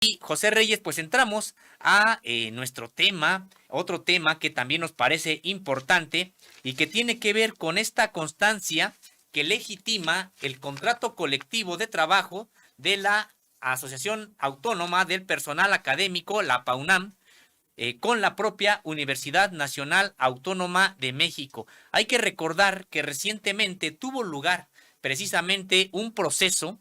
Y José Reyes, pues entramos a nuestro tema, otro tema que también nos parece importante y que tiene que ver con esta constancia que legitima el contrato colectivo de trabajo de la Asociación Autónoma del Personal Académico, la PAUNAM, con la propia Universidad Nacional Autónoma de México. Hay que recordar que recientemente tuvo lugar precisamente un proceso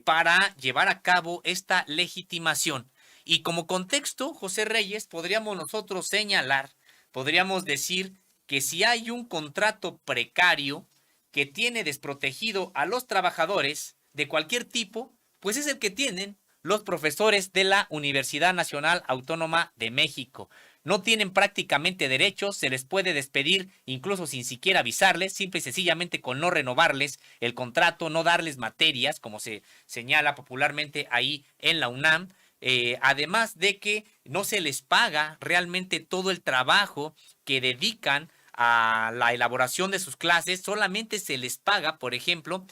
para llevar a cabo esta legitimación. Y como contexto, José Reyes, podríamos nosotros señalar, podríamos decir que si hay un contrato precario que tiene desprotegido a los trabajadores de cualquier tipo, pues es el que tienen los profesores de la Universidad Nacional Autónoma de México. No tienen prácticamente derechos, se les puede despedir incluso sin siquiera avisarles, simple y sencillamente con no renovarles el contrato, no darles materias, como se señala popularmente ahí en la UNAM. Además de que no se les paga realmente todo el trabajo que dedican a la elaboración de sus clases, solamente se les paga, por ejemplo,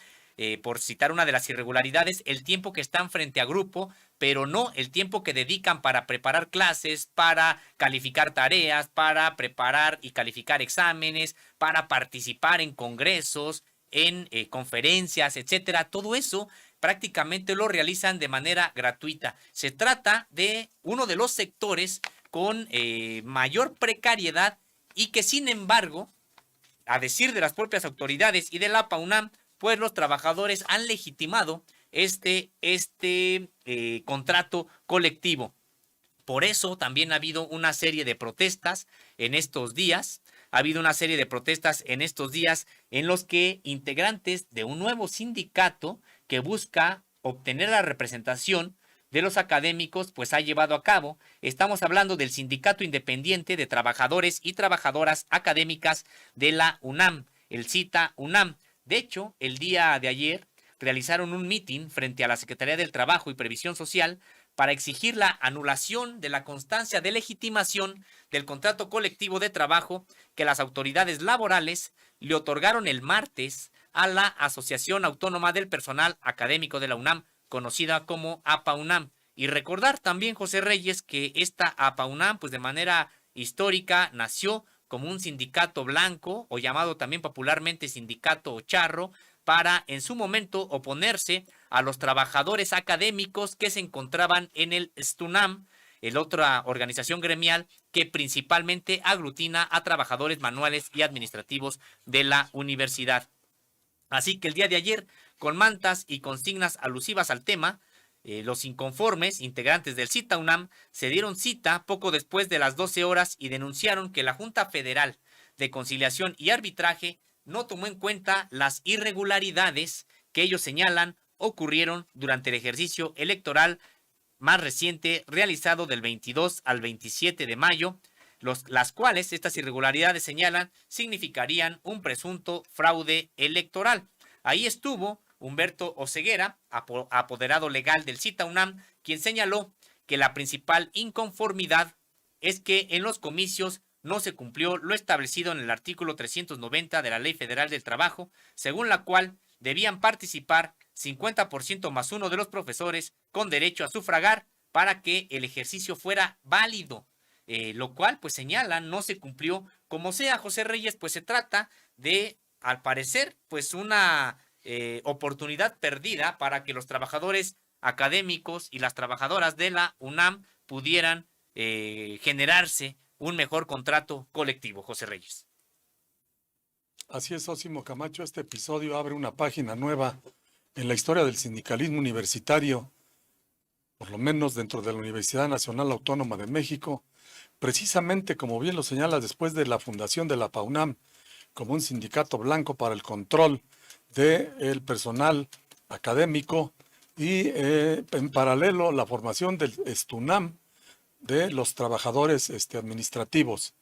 por citar una de las irregularidades, el tiempo que están frente a grupo, pero no el tiempo que dedican para preparar clases, para calificar tareas, para preparar y calificar exámenes, para participar en congresos, en conferencias, etcétera. Todo eso prácticamente lo realizan de manera gratuita. Se trata de uno de los sectores con mayor precariedad y que, sin embargo, a decir de las propias autoridades y de la PAUNAM, pues los trabajadores han legitimado este contrato colectivo. Por eso también ha habido una serie de protestas en estos días. Ha habido una serie de protestas en estos días en los que integrantes de un nuevo sindicato que busca obtener la representación de los académicos, pues ha llevado a cabo. Estamos hablando del Sindicato Independiente de Trabajadores y Trabajadoras Académicas de la UNAM, el CITA UNAM. De hecho, el día de ayer realizaron un mitin frente a la Secretaría del Trabajo y Previsión Social para exigir la anulación de la constancia de legitimación del contrato colectivo de trabajo que las autoridades laborales le otorgaron el martes a la Asociación Autónoma del Personal Académico de la UNAM, conocida como APAUNAM. Y recordar también, José Reyes, que esta APAUNAM, pues de manera histórica, nació como un sindicato blanco, o llamado también popularmente sindicato charro, para en su momento oponerse a los trabajadores académicos que se encontraban en el STUNAM, el otra organización gremial que principalmente aglutina a trabajadores manuales y administrativos de la universidad. Así que el día de ayer, con mantas y consignas alusivas al tema, los inconformes, integrantes del CITA UNAM, se dieron cita poco después de las 12 horas y denunciaron que la Junta Federal de Conciliación y Arbitraje no tomó en cuenta las irregularidades que ellos señalan ocurrieron durante el ejercicio electoral más reciente realizado del 22 al 27 de mayo, las cuales estas irregularidades señalan significarían un presunto fraude electoral. Ahí estuvo Humberto Oseguera, apoderado legal del CITA UNAM, quien señaló que la principal inconformidad es que en los comicios no se cumplió lo establecido en el artículo 390 de la Ley Federal del Trabajo, según la cual debían participar 50% más uno de los profesores con derecho a sufragar para que el ejercicio fuera válido, lo cual, pues señalan, no se cumplió. Como sea, José Reyes, pues se trata de, al parecer, pues una oportunidad perdida para que los trabajadores académicos y las trabajadoras de la UNAM pudieran generarse un mejor contrato colectivo, José Reyes. Así es, Ósimo Camacho, este episodio abre una página nueva en la historia del sindicalismo universitario, por lo menos dentro de la Universidad Nacional Autónoma de México, precisamente como bien lo señala después de la fundación de la PAUNAM, como un sindicato blanco para el control del personal académico y en paralelo la formación del STUNAM de los trabajadores administrativos.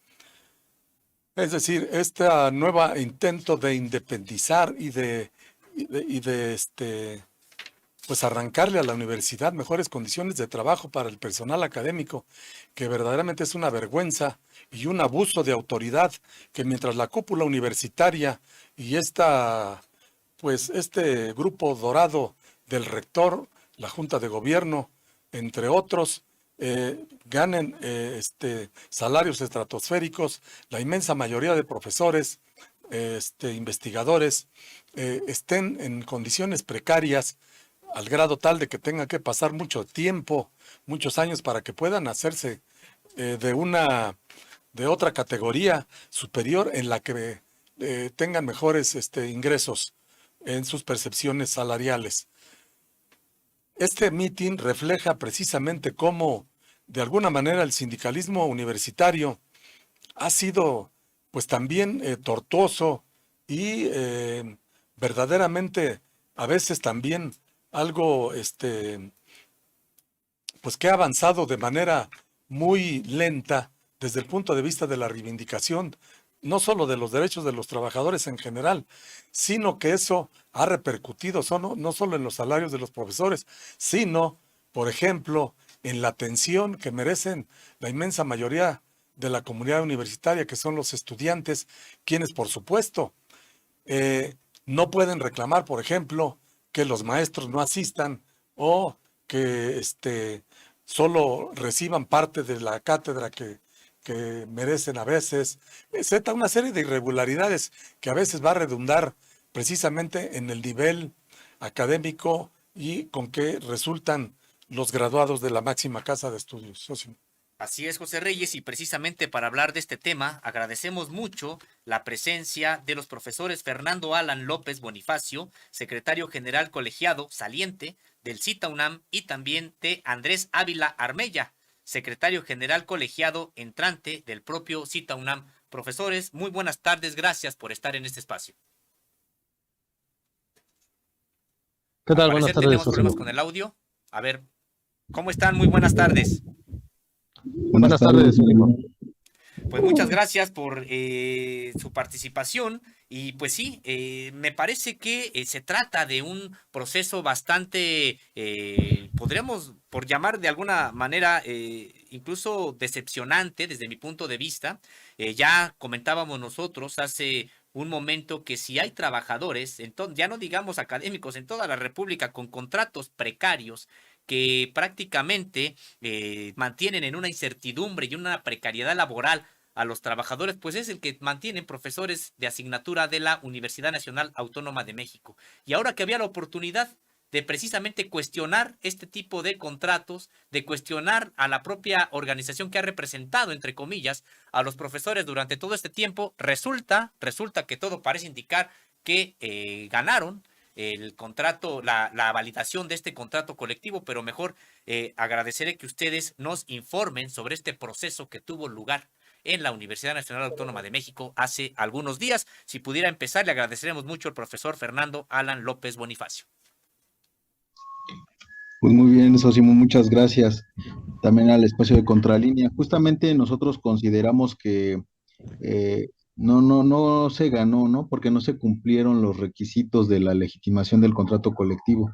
Es decir, este nuevo intento de independizar y de pues arrancarle a la universidad mejores condiciones de trabajo para el personal académico, que verdaderamente es una vergüenza y un abuso de autoridad, que mientras la cúpula universitaria y este grupo dorado del rector la Junta de Gobierno, entre otros, ganen salarios estratosféricos, la inmensa mayoría de profesores, investigadores, estén en condiciones precarias al grado tal de que tengan que pasar mucho tiempo, muchos años para que puedan hacerse de otra categoría superior en la que tengan mejores ingresos en sus percepciones salariales. Este meeting refleja precisamente cómo, de alguna manera, el sindicalismo universitario ha sido, pues también tortuoso y verdaderamente, a veces también algo, pues que ha avanzado de manera muy lenta desde el punto de vista de la reivindicación, no solo de los derechos de los trabajadores en general, sino que eso ha repercutido no solo en los salarios de los profesores, sino, por ejemplo, en la atención que merecen la inmensa mayoría de la comunidad universitaria, que son los estudiantes, quienes, por supuesto, no pueden reclamar, por ejemplo, que los maestros no asistan o que solo reciban parte de la cátedra que merecen a veces, etcétera, una serie de irregularidades que a veces va a redundar precisamente en el nivel académico y con que resultan los graduados de la máxima casa de estudios. Socio. Así es, José Reyes, y precisamente para hablar de este tema, agradecemos mucho la presencia de los profesores Fernando Alan López Bonifacio, secretario general colegiado saliente del CITA UNAM, y también de Andrés Ávila Armella, secretario general colegiado entrante del propio CITA UNAM. Profesores, muy buenas tardes, gracias por estar en este espacio. ¿Qué Al tal? Buenas parecer tardes, tenemos problemas Sosimo. con el audio. A ver, ¿cómo están? Muy buenas tardes. Buenas tardes, Sosimo. Pues muchas gracias por su participación y pues sí, me parece que se trata de un proceso bastante, podríamos por llamar de alguna manera, incluso decepcionante desde mi punto de vista. Ya comentábamos nosotros hace un momento que si hay trabajadores, ya no digamos académicos, en toda la República con contratos precarios que prácticamente mantienen en una incertidumbre y una precariedad laboral a los trabajadores, pues es el que mantienen profesores de asignatura de la Universidad Nacional Autónoma de México. Y ahora que había la oportunidad de precisamente cuestionar este tipo de contratos, de cuestionar a la propia organización que ha representado, entre comillas, a los profesores durante todo este tiempo, resulta que todo parece indicar que ganaron el contrato, la validación de este contrato colectivo, pero mejor agradeceré que ustedes nos informen sobre este proceso que tuvo lugar en la Universidad Nacional Autónoma de México hace algunos días. Si pudiera empezar, le agradeceremos mucho al profesor Fernando Alan López Bonifacio. Pues muy bien, Sosimo, muchas gracias. También al espacio de Contralínea. Justamente nosotros consideramos que no se ganó, ¿no? Porque no se cumplieron los requisitos de la legitimación del contrato colectivo,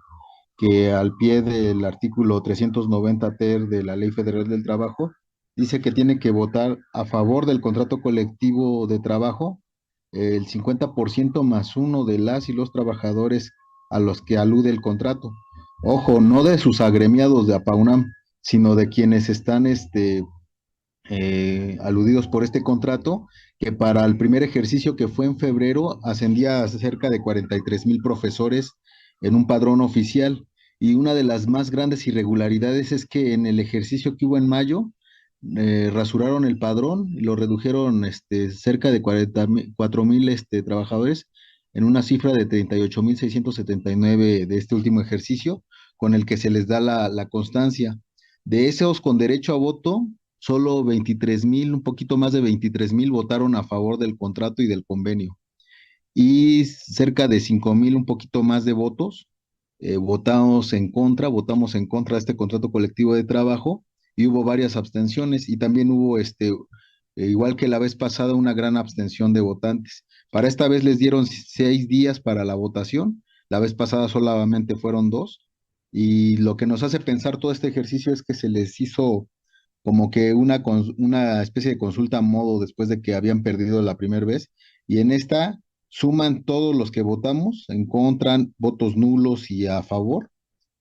que al pie del artículo 390 ter de la Ley Federal del Trabajo, dice que tiene que votar a favor del contrato colectivo de trabajo el 50% más uno de las y los trabajadores a los que alude el contrato. Ojo, no de sus agremiados de APAUNAM, sino de quienes están aludidos por este contrato, que para el primer ejercicio que fue en febrero ascendía a cerca de 43,000 profesores en un padrón oficial. Y una de las más grandes irregularidades es que en el ejercicio que hubo en mayo, rasuraron el padrón y lo redujeron cerca de 44,000 trabajadores en una cifra de 38,679 de este último ejercicio, con el que se les da la constancia. De esos con derecho a voto, solo 23,000, un poquito más de 23,000 votaron a favor del contrato y del convenio. Y cerca de 5,000, un poquito más de votos, votamos en contra de este contrato colectivo de trabajo, y hubo varias abstenciones, y también hubo, igual que la vez pasada, una gran abstención de votantes. Para esta vez les dieron 6 días para la votación, la vez pasada solamente fueron 2, y lo que nos hace pensar todo este ejercicio es que se les hizo como que una especie de consulta a modo después de que habían perdido la primera vez, y en esta suman todos los que votamos, en contra, votos nulos y a favor,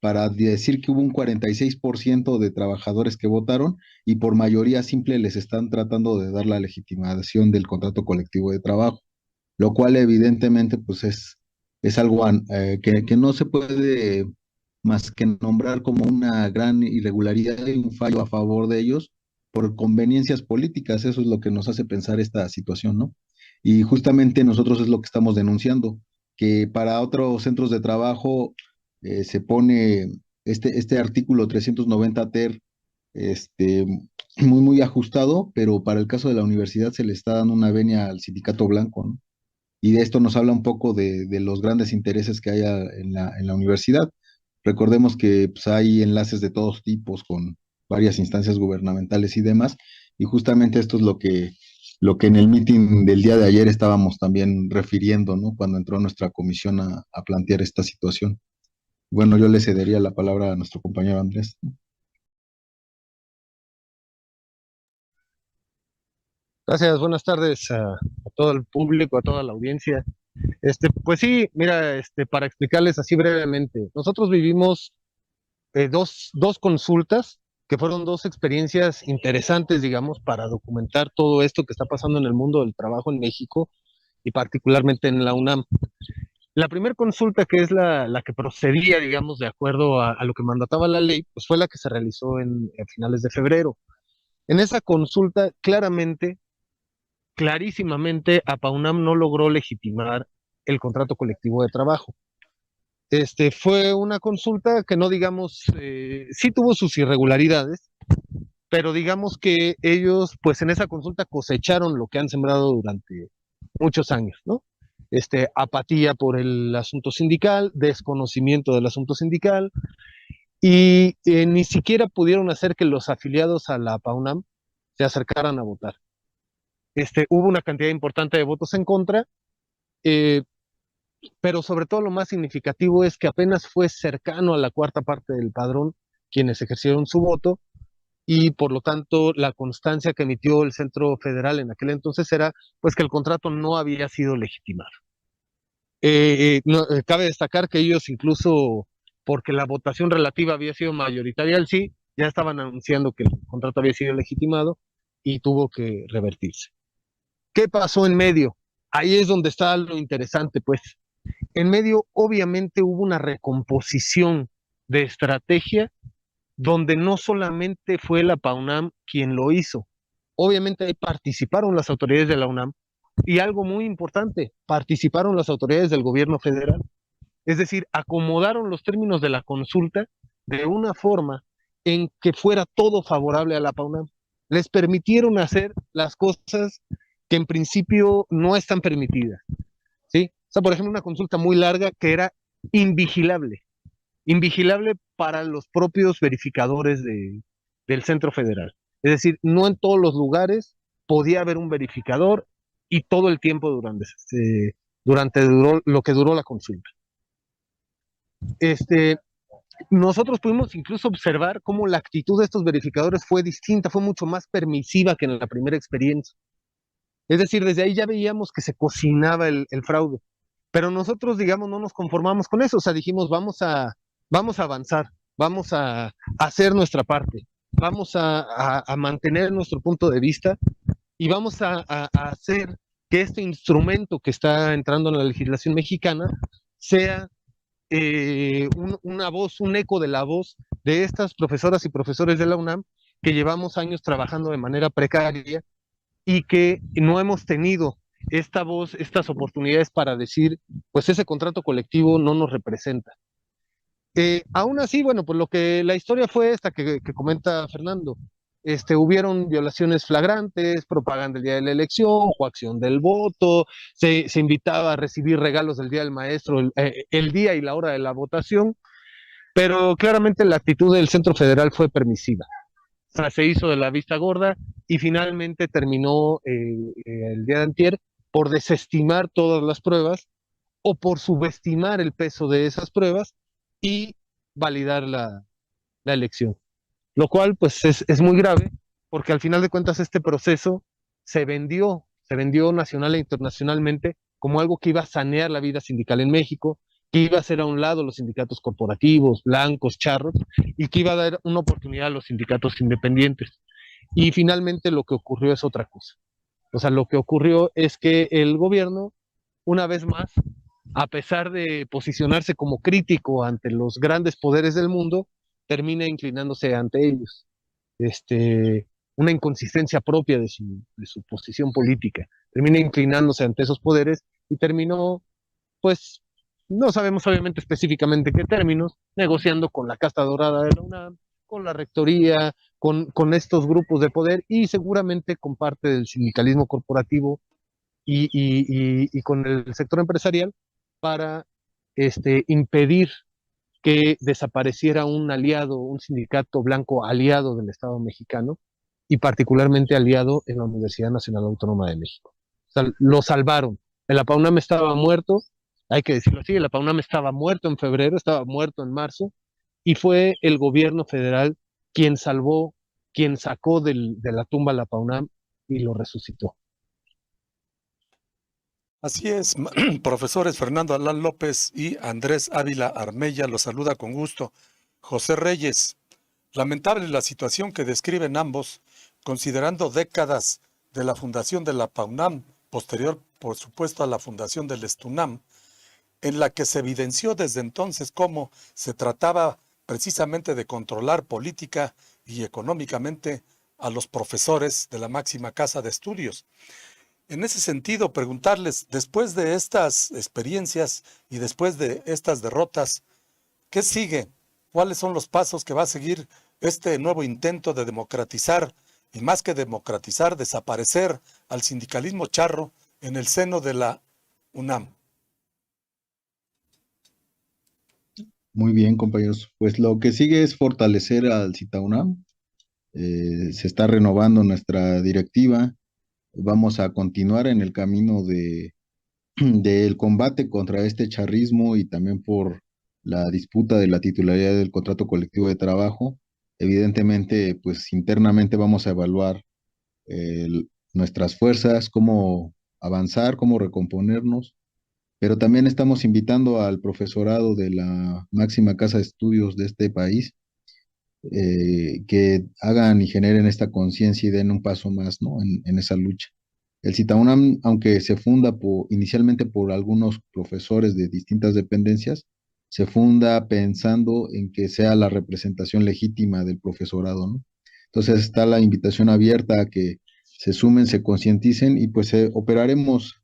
para decir que hubo un 46% de trabajadores que votaron y por mayoría simple les están tratando de dar la legitimación del contrato colectivo de trabajo, lo cual evidentemente pues es algo que no se puede más que nombrar como una gran irregularidad y un fallo a favor de ellos por conveniencias políticas. Eso es lo que nos hace pensar esta situación, ¿no? Y justamente nosotros es lo que estamos denunciando, que para otros centros de trabajo se pone este artículo 390 ter muy ajustado, pero para el caso de la universidad se le está dando una venia al sindicato blanco, ¿no? Y de esto nos habla un poco de los grandes intereses que hay en la universidad. Recordemos que pues, hay enlaces de todos tipos con varias instancias gubernamentales y demás, y justamente esto es lo que en el meeting del día de ayer estábamos también refiriendo, ¿no? Cuando entró nuestra comisión a plantear esta situación. Bueno, yo le cedería la palabra a nuestro compañero Andrés. Gracias, buenas tardes a todo el público, a toda la audiencia. Pues sí, mira, para explicarles así brevemente, nosotros vivimos dos consultas que fueron dos experiencias interesantes, digamos, para documentar todo esto que está pasando en el mundo del trabajo en México y particularmente en la UNAM. La primera consulta, que es la que procedía, digamos, de acuerdo a lo que mandataba la ley, pues fue la que se realizó a finales de febrero. En esa consulta, clarísimamente, APAUNAM no logró legitimar el contrato colectivo de trabajo. Fue una consulta que no digamos, sí tuvo sus irregularidades, pero digamos que ellos, pues en esa consulta cosecharon lo que han sembrado durante muchos años, ¿no? Apatía por el asunto sindical, desconocimiento del asunto sindical, y ni siquiera pudieron hacer que los afiliados a la PAUNAM se acercaran a votar. Hubo una cantidad importante de votos en contra, pero sobre todo lo más significativo es que apenas fue cercano a la cuarta parte del padrón quienes ejercieron su voto, y por lo tanto la constancia que emitió el Centro Federal en aquel entonces era pues que el contrato no había sido legitimado. Cabe destacar que ellos incluso, porque la votación relativa había sido mayoritaria al sí, ya estaban anunciando que el contrato había sido legitimado y tuvo que revertirse. ¿Qué pasó en medio? Ahí es donde está lo interesante, pues. En medio, obviamente, hubo una recomposición de estrategia donde no solamente fue la PAUNAM quien lo hizo. Obviamente ahí participaron las autoridades de la UNAM y algo muy importante, participaron las autoridades del gobierno federal. Es decir, acomodaron los términos de la consulta de una forma en que fuera todo favorable a la PAUNAM. Les permitieron hacer las cosas que en principio no están permitidas, ¿sí? O sea, por ejemplo, una consulta muy larga que era invigilable para los propios verificadores del Centro Federal. Es decir, no en todos los lugares podía haber un verificador y todo el tiempo durante lo que duró la consulta. Nosotros pudimos incluso observar cómo la actitud de estos verificadores fue distinta, fue mucho más permisiva que en la primera experiencia. Es decir, desde ahí ya veíamos que se cocinaba el fraude. Pero nosotros, digamos, no nos conformamos con eso. O sea, dijimos, vamos a avanzar, vamos a hacer nuestra parte, vamos a mantener nuestro punto de vista y vamos a hacer que este instrumento que está entrando en la legislación mexicana sea una voz, un eco de la voz de estas profesoras y profesores de la UNAM que llevamos años trabajando de manera precaria y que no hemos tenido esta voz, estas oportunidades para decir, pues ese contrato colectivo no nos representa. Aún así, bueno, pues la historia fue esta que comenta Fernando. Hubieron violaciones flagrantes, propaganda el día de la elección, coacción del voto, se invitaba a recibir regalos del día del maestro el día y la hora de la votación, pero claramente la actitud del Centro Federal fue permisiva. O sea, se hizo de la vista gorda y finalmente terminó el día de antier por desestimar todas las pruebas o por subestimar el peso de esas pruebas y validar la elección. Lo cual pues es muy grave porque al final de cuentas este proceso se vendió nacional e internacionalmente como algo que iba a sanear la vida sindical en México, que iba a hacer a un lado los sindicatos corporativos, blancos, charros, y que iba a dar una oportunidad a los sindicatos independientes. Y finalmente lo que ocurrió es otra cosa. O sea, lo que ocurrió es que el gobierno, una vez más, a pesar de posicionarse como crítico ante los grandes poderes del mundo, termina inclinándose ante ellos. Una inconsistencia propia de su posición política. Termina inclinándose ante esos poderes y terminó, pues, no sabemos obviamente específicamente qué términos, negociando con la Casta Dorada de la UNAM, con la Rectoría, con estos grupos de poder y seguramente con parte del sindicalismo corporativo y con el sector empresarial para impedir que desapareciera un aliado, un sindicato blanco aliado del Estado mexicano y particularmente aliado en la Universidad Nacional Autónoma de México. O sea, lo salvaron. El APAUNAM estaba muerto, hay que decirlo así, el APAUNAM estaba muerto en febrero, estaba muerto en marzo, y fue el gobierno federal quien salvó, quien sacó de la tumba al APAUNAM y lo resucitó. Así es, profesores Fernando Alán López y Andrés Ávila Armella, los saluda con gusto. José Reyes, lamentable la situación que describen ambos, considerando décadas de la fundación de la PAUNAM, posterior por supuesto a la fundación del ESTUNAM, en la que se evidenció desde entonces cómo se trataba precisamente de controlar política y económicamente a los profesores de la máxima casa de estudios. En ese sentido, preguntarles, después de estas experiencias y después de estas derrotas, ¿qué sigue? ¿Cuáles son los pasos que va a seguir este nuevo intento de democratizar y más que democratizar, desaparecer al sindicalismo charro en el seno de la UNAM? Muy bien, compañeros. Pues lo que sigue es fortalecer al CITAUNAM. Se está renovando nuestra directiva. Vamos a continuar en el camino del combate contra este charrismo y también por la disputa de la titularidad del contrato colectivo de trabajo. Evidentemente, pues internamente vamos a evaluar nuestras fuerzas, cómo avanzar, cómo recomponernos, pero también estamos invitando al profesorado de la máxima casa de estudios de este país que hagan y generen esta conciencia y den un paso más, ¿no? en esa lucha. El CITAUNAM, aunque se funda inicialmente por algunos profesores de distintas dependencias, se funda pensando en que sea la representación legítima del profesorado, ¿no? Entonces está la invitación abierta a que se sumen, se concienticen y pues operaremos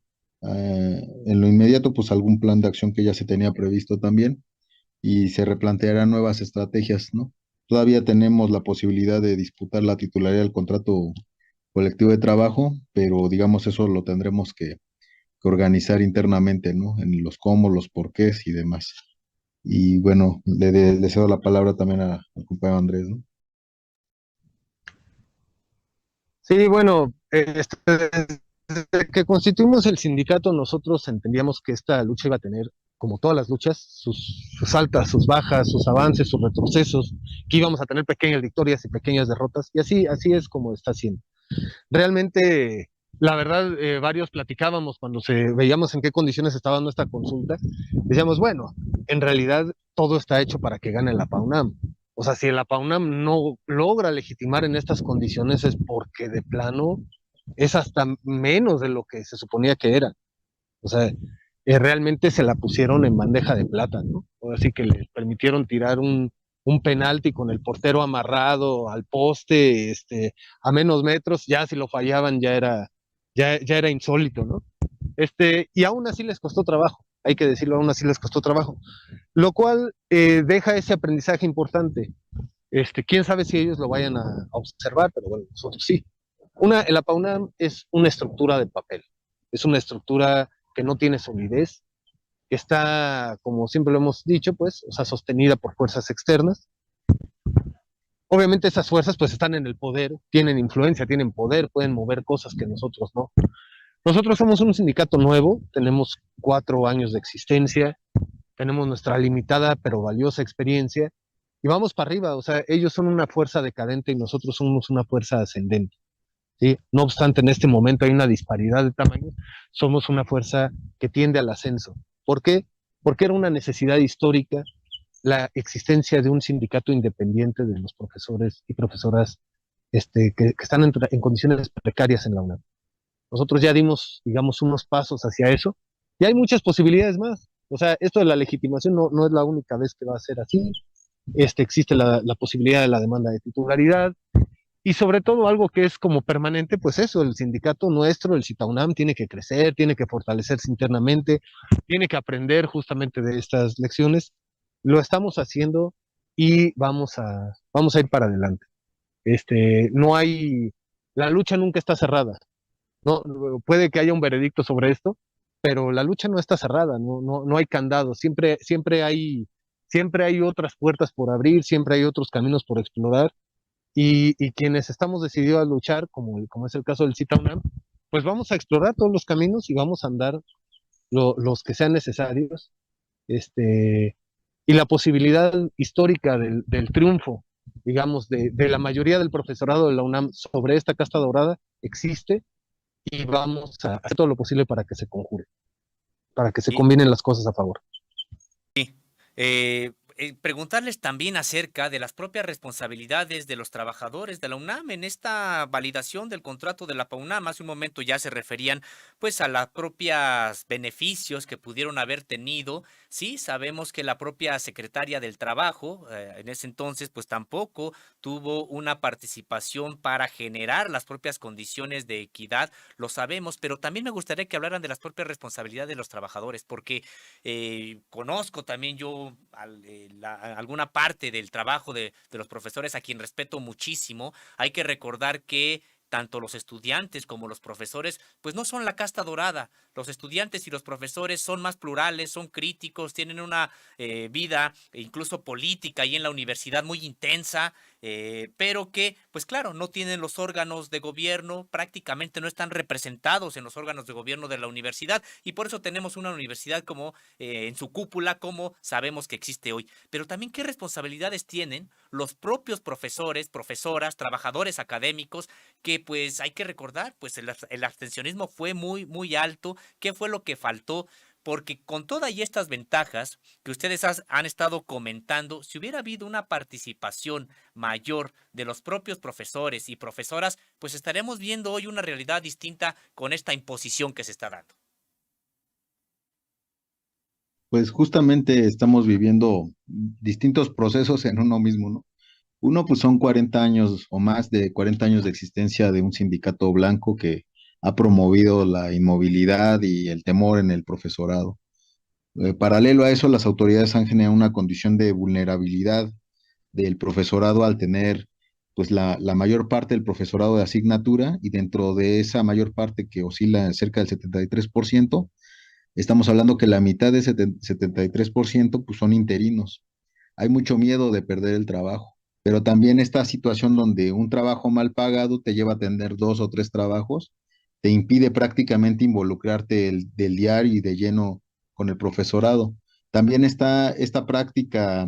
en lo inmediato pues algún plan de acción que ya se tenía previsto también y se replantearán nuevas estrategias, ¿no? Todavía tenemos la posibilidad de disputar la titularidad del contrato colectivo de trabajo, pero digamos eso lo tendremos que organizar internamente, ¿no? En los cómo, los porqués y demás. Y bueno, le cedo la palabra también al compañero Andrés, ¿no? Sí, bueno, desde que constituimos el sindicato, nosotros entendíamos que esta lucha iba a tener, como todas las luchas, sus altas, sus bajas, sus avances, sus retrocesos, que íbamos a tener pequeñas victorias y pequeñas derrotas, y así es como está siendo. Realmente, la verdad, varios platicábamos cuando veíamos en qué condiciones estaba nuestra consulta, decíamos, bueno, en realidad todo está hecho para que gane la PAUNAM. O sea, si la PAUNAM no logra legitimar en estas condiciones es porque de plano es hasta menos de lo que se suponía que era. O sea, realmente se la pusieron en bandeja de plata, ¿no? Así que les permitieron tirar un penalti con el portero amarrado al poste, a menos metros, ya si lo fallaban ya era insólito, ¿no? Y aún así les costó trabajo, hay que decirlo, aún así les costó trabajo, lo cual deja ese aprendizaje importante. Quién sabe si ellos lo vayan a observar, pero bueno, nosotros sí. El APAUNAM es una estructura de papel, es una estructura que no tiene solidez, que está, como siempre lo hemos dicho, pues, o sea, sostenida por fuerzas externas. Obviamente esas fuerzas pues están en el poder, tienen influencia, tienen poder, pueden mover cosas que nosotros no. Nosotros somos un sindicato nuevo, tenemos 4 años de existencia, tenemos nuestra limitada pero valiosa experiencia y vamos para arriba, o sea, ellos son una fuerza decadente y nosotros somos una fuerza ascendente. ¿Sí? No obstante, en este momento hay una disparidad de tamaños, somos una fuerza que tiende al ascenso. ¿Por qué? porque era una necesidad histórica la existencia de un sindicato independiente de los profesores y profesoras que están en condiciones precarias en la UNAM. Nosotros ya dimos, digamos, unos pasos hacia eso y hay muchas posibilidades más. O sea, esto de la legitimación no es la única vez que va a ser así. Existe la posibilidad de la demanda de titularidad y sobre todo algo que es como permanente, pues eso, el sindicato nuestro, el CITAUNAM, tiene que crecer, tiene que fortalecerse internamente, tiene que aprender justamente de estas lecciones. Lo estamos haciendo y vamos a ir para adelante. No hay, la lucha nunca está cerrada. No, puede que haya un veredicto sobre esto, pero la lucha no está cerrada, no hay candado, siempre hay otras puertas por abrir, siempre hay otros caminos por explorar, y quienes estamos decididos a luchar, como es el caso del CITA UNAM, pues vamos a explorar todos los caminos y vamos a andar los que sean necesarios, y la posibilidad histórica del triunfo, digamos, de la mayoría del profesorado de la UNAM sobre esta casta dorada existe y vamos a hacer todo lo posible para que se conjure, para que se Y, combinen las cosas a favor. preguntarles también acerca de las propias responsabilidades de los trabajadores de la UNAM en esta validación del contrato de la PAUNAM. Hace un momento ya se referían pues a los propios beneficios que pudieron haber tenido. Sí, sabemos que la propia secretaria del Trabajo en ese entonces pues tampoco tuvo una participación para generar las propias condiciones de equidad, lo sabemos, pero también me gustaría que hablaran de las propias responsabilidades de los trabajadores, porque conozco también yo alguna parte del trabajo de los profesores a quien respeto muchísimo. Hay que recordar que tanto los estudiantes como los profesores, pues no son la casta dorada. Los estudiantes y los profesores son más plurales, son críticos, tienen una vida incluso política y en la universidad muy intensa, pero que, pues claro, no tienen los órganos de gobierno, prácticamente no están representados en los órganos de gobierno de la universidad y por eso tenemos una universidad como en su cúpula, como sabemos que existe hoy. Pero también qué responsabilidades tienen los propios profesores, profesoras, trabajadores académicos, que pues hay que recordar, pues el abstencionismo fue muy, muy alto. ¿Qué fue lo que faltó? Porque con todas y estas ventajas que ustedes han estado comentando, si hubiera habido una participación mayor de los propios profesores y profesoras, pues estaremos viendo hoy una realidad distinta con esta imposición que se está dando. Pues justamente estamos viviendo distintos procesos en uno mismo, ¿no? Uno, pues son 40 años o más de 40 años de existencia de un sindicato blanco que ha promovido la inmovilidad y el temor en el profesorado. Paralelo a eso, las autoridades han generado una condición de vulnerabilidad del profesorado al tener pues la mayor parte del profesorado de asignatura y dentro de esa mayor parte que oscila cerca del 73%, estamos hablando que la mitad de ese 73% pues son interinos. Hay mucho miedo de perder el trabajo, pero también esta situación donde un trabajo mal pagado te lleva a tener dos o tres trabajos, te impide prácticamente involucrarte del diario y de lleno con el profesorado. También está esta práctica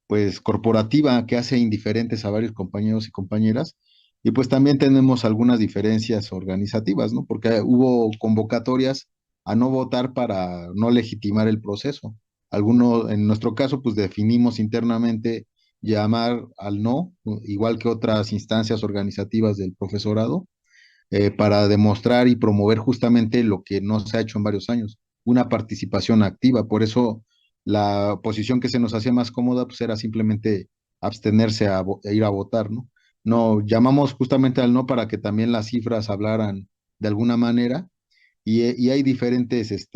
pues corporativa que hace indiferentes a varios compañeros y compañeras. Y pues también tenemos algunas diferencias organizativas, ¿no? Porque hubo convocatorias a no votar para no legitimar el proceso. Algunos, en nuestro caso, pues definimos internamente llamar al no, igual que otras instancias organizativas del profesorado, para demostrar y promover justamente lo que no se ha hecho en varios años, una participación activa. Por eso la posición que se nos hacía más cómoda pues era simplemente abstenerse a ir a votar, ¿no? No, llamamos justamente al no para que también las cifras hablaran de alguna manera y hay diferentes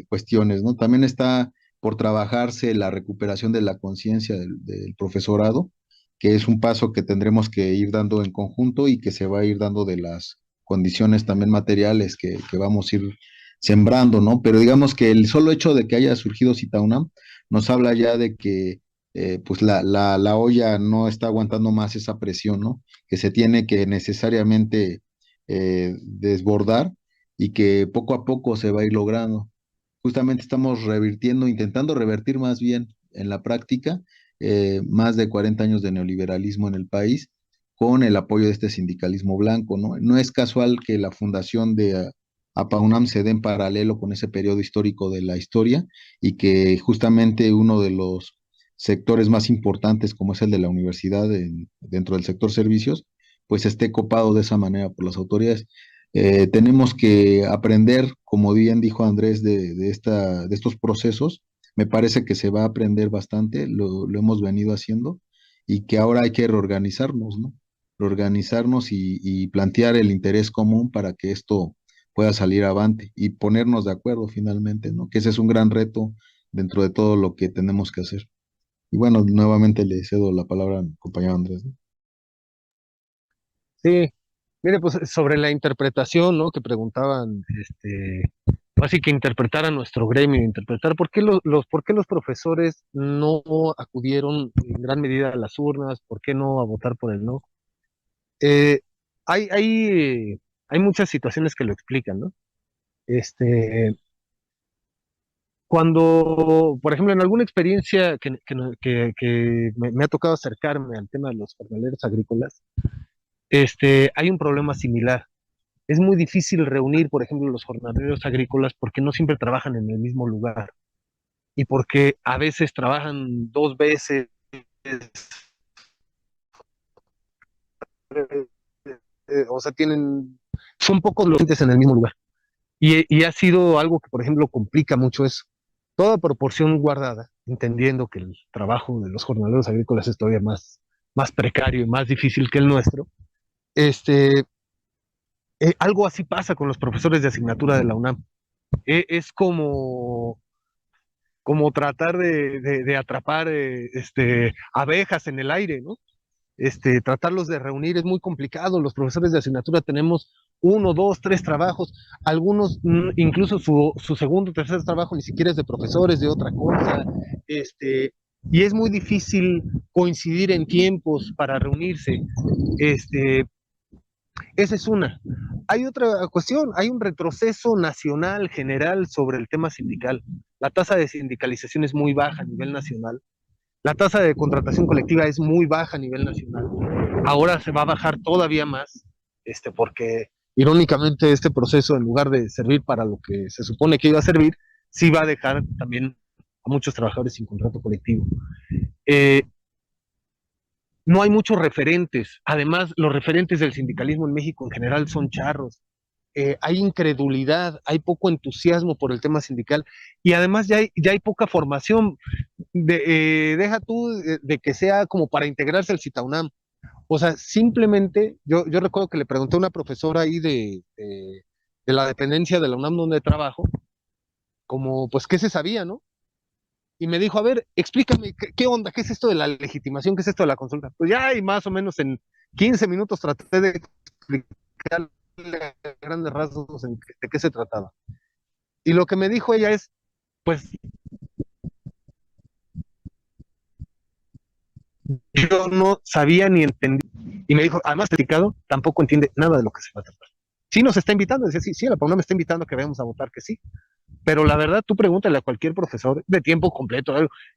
cuestiones, ¿no? También está por trabajarse la recuperación de la conciencia del profesorado, que es un paso que tendremos que ir dando en conjunto y que se va a ir dando de las condiciones también materiales que vamos a ir sembrando, ¿no? Pero digamos que el solo hecho de que haya surgido CITAUNAM nos habla ya de que pues la olla no está aguantando más esa presión, ¿no? Que se tiene que necesariamente desbordar y que poco a poco se va a ir logrando. Justamente estamos revirtiendo, intentando revertir más bien en la práctica más de 40 años de neoliberalismo en el país con el apoyo de este sindicalismo blanco, ¿no? No es casual que la fundación de APAUNAM se dé en paralelo con ese periodo histórico de la historia y que justamente uno de los sectores más importantes, como es el de la universidad dentro del sector servicios, pues esté copado de esa manera por las autoridades. Tenemos que aprender, como bien dijo Andrés, de estos procesos. Me parece que se va a aprender bastante, lo hemos venido haciendo y que ahora hay que reorganizarnos, ¿no? Reorganizarnos y plantear el interés común para que esto pueda salir avante y ponernos de acuerdo finalmente, ¿no? Que ese es un gran reto dentro de todo lo que tenemos que hacer. Y bueno, nuevamente le cedo la palabra a mi compañero Andrés, ¿no? Sí, mire, pues sobre la interpretación, ¿no? Que preguntaban, así que interpretar a nuestro gremio, interpretar por qué los profesores no acudieron en gran medida a las urnas, por qué no a votar por el no. Eh, hay, hay, hay muchas situaciones que lo explican, ¿no? Este, Cuando, por ejemplo, en alguna experiencia que me ha tocado acercarme al tema de los jornaleros agrícolas, hay un problema similar. Es muy difícil reunir, por ejemplo, los jornaleros agrícolas porque no siempre trabajan en el mismo lugar y porque a veces trabajan dos veces, o sea, son pocos los clientes en el mismo lugar. Y ha sido algo que, por ejemplo, complica mucho eso. Toda proporción guardada, entendiendo que el trabajo de los jornaleros agrícolas es todavía más precario y más difícil que el nuestro, este, algo así pasa con los profesores de asignatura de la UNAM. Es como tratar de atrapar abejas en el aire, ¿no? Tratarlos de reunir es muy complicado. Los profesores de asignatura tenemos uno, dos, tres trabajos. Algunos, incluso su segundo o tercer trabajo ni siquiera es de profesores, de otra cosa. Y es muy difícil coincidir en tiempos para reunirse. Esa es una. Hay otra cuestión, hay un retroceso nacional general sobre el tema sindical. La tasa de sindicalización es muy baja a nivel nacional. La tasa de contratación colectiva es muy baja a nivel nacional. Ahora se va a bajar todavía más, porque irónicamente este proceso, en lugar de servir para lo que se supone que iba a servir, sí va a dejar también a muchos trabajadores sin contrato colectivo. Eh, no hay muchos referentes. Además, los referentes del sindicalismo en México en general son charros. Hay incredulidad, hay poco entusiasmo por el tema sindical y además ya hay poca formación. Deja tú de que sea como para integrarse al CITAUNAM. O sea, simplemente, yo recuerdo que le pregunté a una profesora ahí de la dependencia de la UNAM donde trabajo, como, pues, ¿qué se sabía, no? Y me dijo, a ver, explícame, ¿qué onda? ¿Qué es esto de la legitimación? ¿Qué es esto de la consulta? Pues ya, y más o menos en 15 minutos traté de explicarle a grandes rasgos de qué se trataba. Y lo que me dijo ella es, pues yo no sabía ni entendía. Y me dijo, además, explicado, tampoco entiende nada de lo que se va a tratar. Sí nos está invitando, decía, sí, la PAUNA me está invitando a que vayamos a votar que sí. Pero la verdad, tú pregúntale a cualquier profesor de tiempo completo,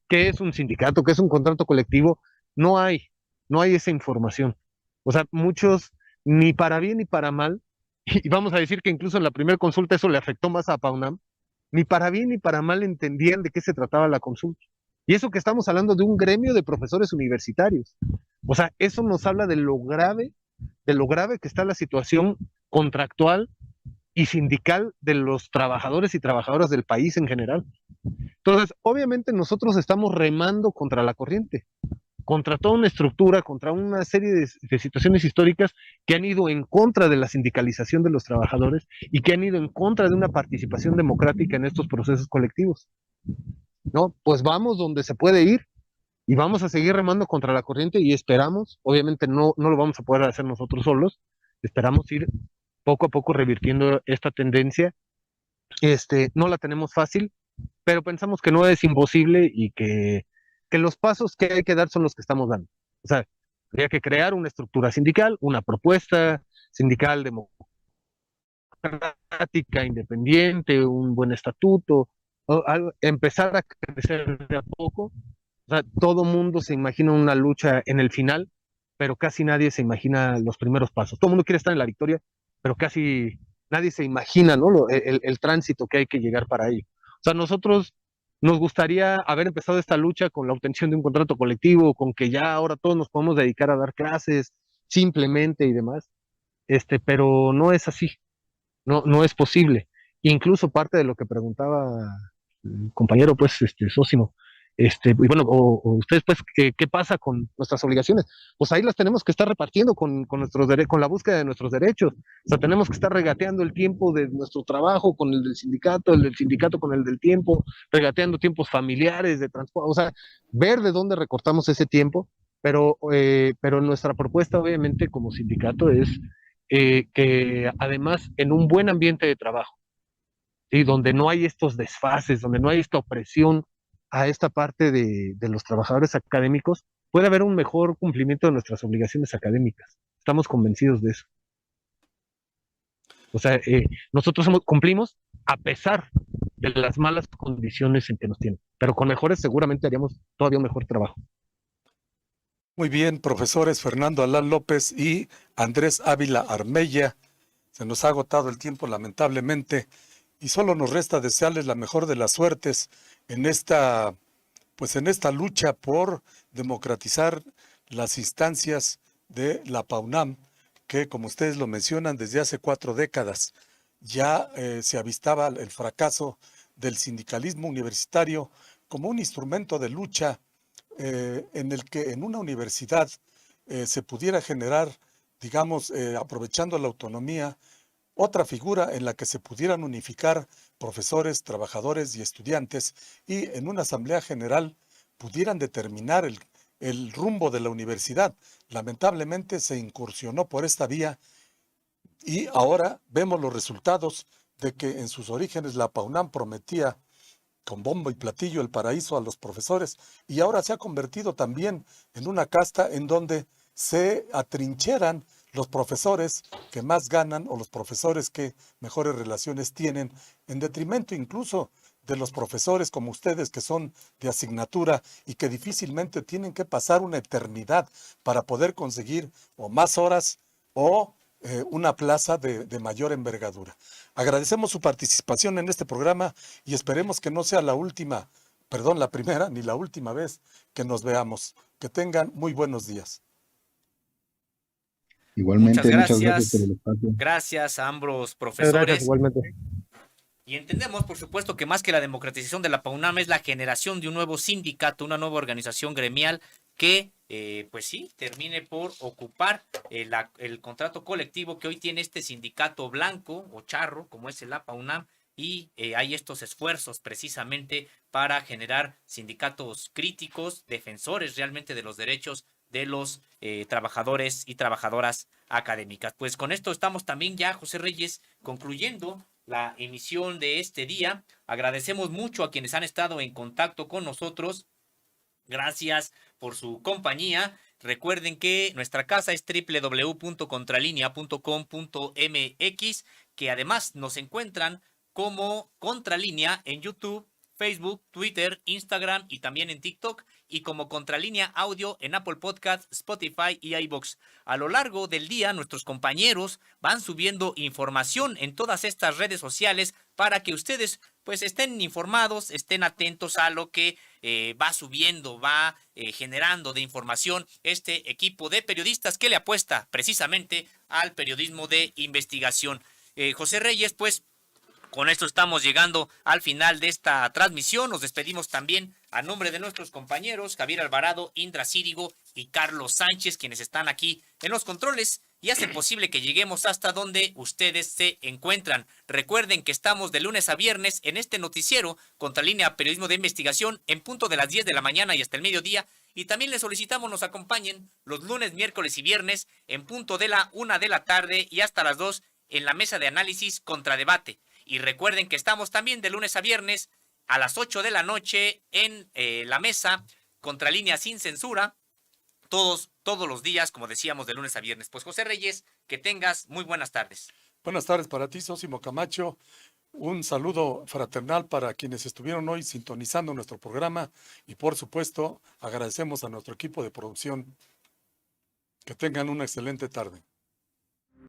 ¿qué es un sindicato? ¿Qué es un contrato colectivo? No hay, no hay esa información. O sea, muchos, ni para bien ni para mal, y vamos a decir que incluso en la primera consulta eso le afectó más a PAUNAM, ni para bien ni para mal entendían de qué se trataba la consulta. Y eso que estamos hablando de un gremio de profesores universitarios. O sea, eso nos habla de lo grave que está la situación contractual y sindical de los trabajadores y trabajadoras del país en general. Entonces, obviamente nosotros estamos remando contra la corriente, contra toda una estructura, contra una serie de situaciones históricas que han ido en contra de la sindicalización de los trabajadores y que han ido en contra de una participación democrática en estos procesos colectivos. ¿No? Pues vamos donde se puede ir y vamos a seguir remando contra la corriente y esperamos, obviamente no lo vamos a poder hacer nosotros solos, esperamos ir poco a poco revirtiendo esta tendencia. No la tenemos fácil, pero pensamos que no es imposible y que los pasos que hay que dar son los que estamos dando. O sea, habría que crear una estructura sindical, una propuesta sindical democrática, independiente, un buen estatuto, empezar a crecer de a poco. O sea, todo mundo se imagina una lucha en el final, pero casi nadie se imagina los primeros pasos. Todo el mundo quiere estar en la victoria, pero casi nadie se imagina, ¿no? El tránsito que hay que llegar para ello. O sea, nosotros nos gustaría haber empezado esta lucha con la obtención de un contrato colectivo, con que ya ahora todos nos podemos dedicar a dar clases simplemente y demás, pero no es así, no es posible. Incluso parte de lo que preguntaba el compañero, pues, Sósimo, y bueno, o ustedes, pues, ¿qué pasa con nuestras obligaciones? Pues ahí las tenemos que estar repartiendo con la búsqueda de nuestros derechos. O sea, tenemos que estar regateando el tiempo de nuestro trabajo con el del sindicato con el del tiempo, regateando tiempos familiares, de transporte, o sea, ver de dónde recortamos ese tiempo, pero nuestra propuesta, obviamente, como sindicato es que además en un buen ambiente de trabajo, ¿sí? Donde no hay estos desfases, donde no hay esta opresión a esta parte de los trabajadores académicos, puede haber un mejor cumplimiento de nuestras obligaciones académicas. Estamos convencidos de eso. O sea, nosotros cumplimos a pesar de las malas condiciones en que nos tienen, pero con mejores seguramente haríamos todavía un mejor trabajo. Muy bien, profesores Fernando Alán López y Andrés Ávila Armella. Se nos ha agotado el tiempo, lamentablemente, y solo nos resta desearles la mejor de las suertes en esta lucha por democratizar las instancias de la PAUNAM, que, como ustedes lo mencionan, desde hace 4 décadas ya se avistaba el fracaso del sindicalismo universitario como un instrumento de lucha en el que en una universidad se pudiera generar, digamos, aprovechando la autonomía, otra figura en la que se pudieran unificar profesores, trabajadores y estudiantes y en una asamblea general pudieran determinar el rumbo de la universidad. Lamentablemente se incursionó por esta vía y ahora vemos los resultados de que en sus orígenes la PAUNAM prometía con bombo y platillo el paraíso a los profesores y ahora se ha convertido también en una casta en donde se atrincheran los profesores que más ganan o los profesores que mejores relaciones tienen, en detrimento incluso de los profesores como ustedes que son de asignatura y que difícilmente tienen que pasar una eternidad para poder conseguir o más horas o una plaza de mayor envergadura. Agradecemos su participación en este programa y esperemos que no sea la primera ni la última vez que nos veamos. Que tengan muy buenos días. Igualmente, Muchas muchas gracias por gracias. el espacio. Gracias a ambos Gracias, profesores. igualmente. Y entendemos, por supuesto, que más que la democratización de la PAUNAM es la generación de un nuevo sindicato, una nueva organización gremial que, pues sí, termine por ocupar el contrato colectivo que hoy tiene este sindicato blanco o charro, como es la PAUNAM, y hay estos esfuerzos precisamente para generar sindicatos críticos, defensores realmente de los derechos de los trabajadores y trabajadoras académicas. Pues con esto estamos también ya, José Reyes, concluyendo la emisión de este día. Agradecemos mucho a quienes han estado en contacto con nosotros. Gracias por su compañía. Recuerden que nuestra casa es www.contralinea.com.mx, que además nos encuentran como Contralínea en YouTube, Facebook, Twitter, Instagram y también en TikTok, y como Contralínea Audio en Apple Podcast, Spotify y iVoox. A lo largo del día, nuestros compañeros van subiendo información en todas estas redes sociales para que ustedes pues estén informados, estén atentos a lo que va subiendo, va generando de información este equipo de periodistas que le apuesta precisamente al periodismo de investigación. José Reyes, pues con esto estamos llegando al final de esta transmisión. Nos despedimos también a nombre de nuestros compañeros Javier Alvarado, Indra Círigo y Carlos Sánchez, quienes están aquí en los controles y hacen posible que lleguemos hasta donde ustedes se encuentran. Recuerden que estamos de lunes a viernes en este noticiero Contralínea Periodismo de Investigación en punto de las 10 de la mañana y hasta el mediodía. Y también les solicitamos nos acompañen los lunes, miércoles y viernes en punto de la 1 de la tarde y hasta las 2 en la mesa de análisis Contradebate. Y recuerden que estamos también de lunes a viernes a las 8 de la noche en la mesa Contralínea Sin Censura, todos los días, como decíamos, de lunes a viernes. Pues José Reyes, que tengas muy buenas tardes. Buenas tardes para ti, Sósimo Camacho. Un saludo fraternal para quienes estuvieron hoy sintonizando nuestro programa y, por supuesto, agradecemos a nuestro equipo de producción. Que tengan una excelente tarde.